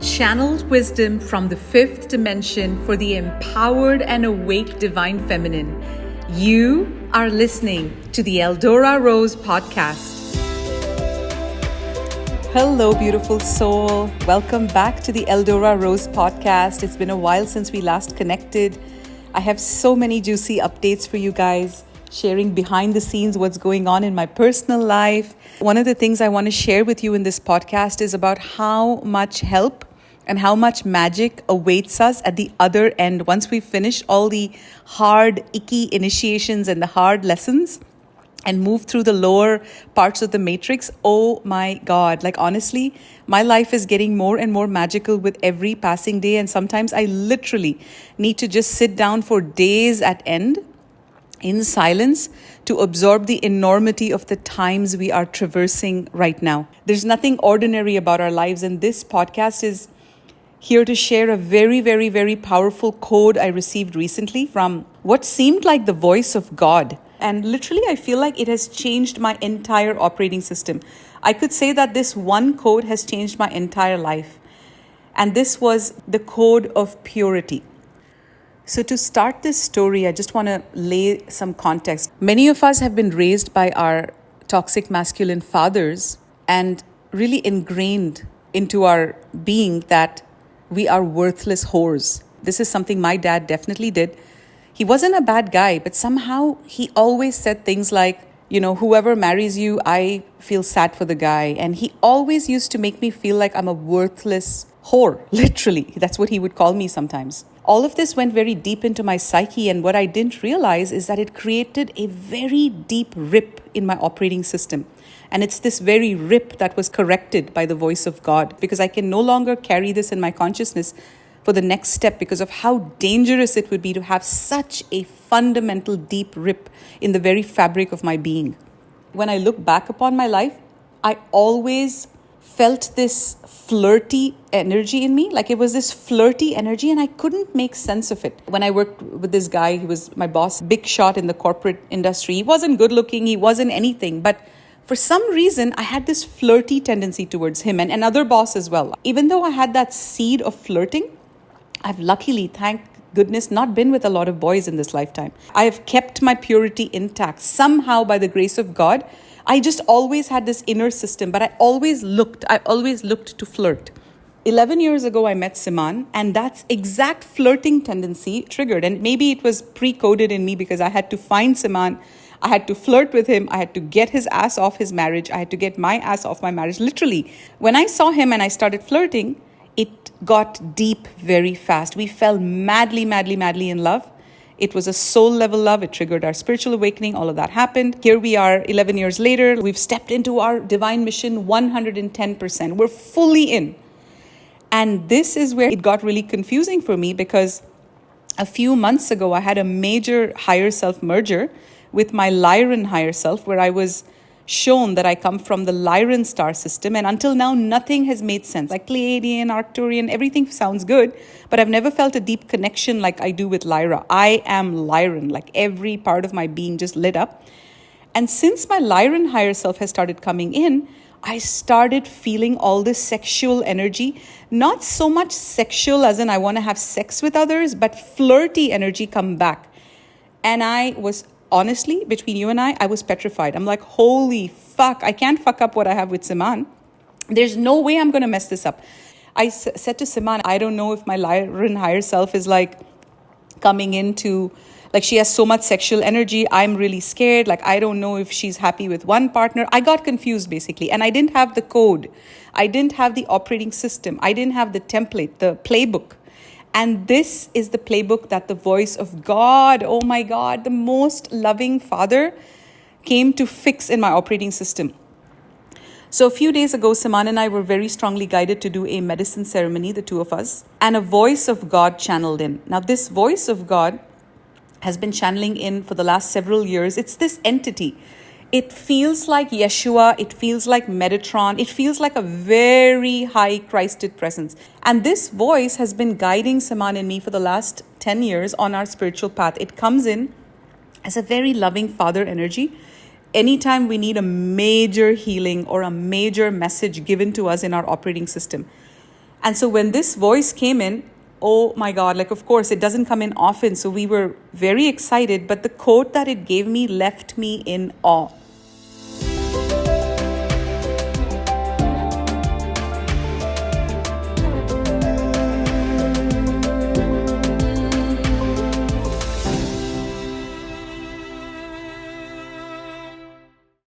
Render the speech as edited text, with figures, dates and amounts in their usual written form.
channeled wisdom from the fifth dimension for the empowered and awake divine feminine. You are listening to the Eldora Rose podcast. Hello, beautiful soul. Welcome back to the Eldora Rose podcast. It's been a while since we last connected. I have so many juicy updates for you guys, sharing behind the scenes what's going on in my personal life. One of the things I want to share with you in this podcast is about how much help and how much magic awaits us at the other end once we finish all the hard, icky initiations and the hard lessons and move through the lower parts of the matrix. Oh my God. Like, honestly, my life is getting more and more magical with every passing day. And sometimes I literally need to just sit down for days at end in silence to absorb the enormity of the times we are traversing right now. There's nothing ordinary about our lives. And this podcast is here to share a very, very, very powerful code I received recently from what seemed like the voice of God. And literally, I feel like it has changed my entire operating system. I could say that this one code has changed my entire life. And this was the code of purity. So to start this story, I just want to lay some context. Many of us have been raised by our toxic masculine fathers and really ingrained into our being that we are worthless whores. This is something my dad definitely did. He wasn't a bad guy, but somehow he always said things like, whoever marries you, I feel sad for the guy. And he always used to make me feel like I'm a worthless whore. Literally, that's what he would call me sometimes. All of this went very deep into my psyche, and what I didn't realize is that it created a very deep rip in my operating system. And it's this very rip that was corrected by the voice of God, because I can no longer carry this in my consciousness for the next step because of how dangerous it would be to have such a fundamental deep rip in the very fabric of my being. When I look back upon my life, I always felt this flirty energy in me. Like, it was this flirty energy and I couldn't make sense of it. When I worked with this guy, he was my boss, big shot in the corporate industry. He wasn't good looking, he wasn't anything, but for some reason, I had this flirty tendency towards him and another boss as well. Even though I had that seed of flirting, I've luckily, thank goodness, not been with a lot of boys in this lifetime. I have kept my purity intact. Somehow, by the grace of God, I just always had this inner system, but I always looked to flirt. 11 years ago, I met Siman, and that exact flirting tendency triggered. And maybe it was pre-coded in me because I had to find Siman. I had to flirt with him. I had to get his ass off his marriage. I had to get my ass off my marriage. Literally, when I saw him and I started flirting, it got deep very fast. We fell madly in love. It was a soul level love. It triggered our spiritual awakening. All of that happened. Here we are 11 years later. We've stepped into our divine mission 110%. We're fully in. And this is where it got really confusing for me, because a few months ago, I had a major higher self merger with my Lyran higher self, where I was shown that I come from the Lyran star system. And until now, nothing has made sense. Like Pleiadian, Arcturian, everything sounds good, but I've never felt a deep connection like I do with Lyra. I am Lyran, like every part of my being just lit up. And since my Lyran higher self has started coming in, I started feeling all this sexual energy, not so much sexual as in I want to have sex with others, but flirty energy come back. And I was honestly, between you and I was petrified. I'm like, holy fuck, I can't fuck up what I have with Siman. There's no way I'm going to mess this up. I said to Siman, I don't know if my Lyran higher self is like coming into, like, she has so much sexual energy. I'm really scared. Like, I don't know if she's happy with one partner. I got confused basically. And I didn't have the code. I didn't have the operating system. I didn't have the template, the playbook. And this is the playbook that the voice of God, oh my God, the most loving Father, came to fix in my operating system. So a few days ago, Siman and I were very strongly guided to do a medicine ceremony, the two of us, and a voice of God channeled in. Now, this voice of God has been channeling in for the last several years. It's this entity. It feels like Yeshua, it feels like Metatron, it feels like a very high Christed presence. And this voice has been guiding Siman and me for the last 10 years on our spiritual path. It comes in as a very loving Father energy. Anytime we need a major healing or a major message given to us in our operating system. And so when this voice came in, oh my God, like, of course, it doesn't come in often. So we were very excited. But the quote that it gave me left me in awe.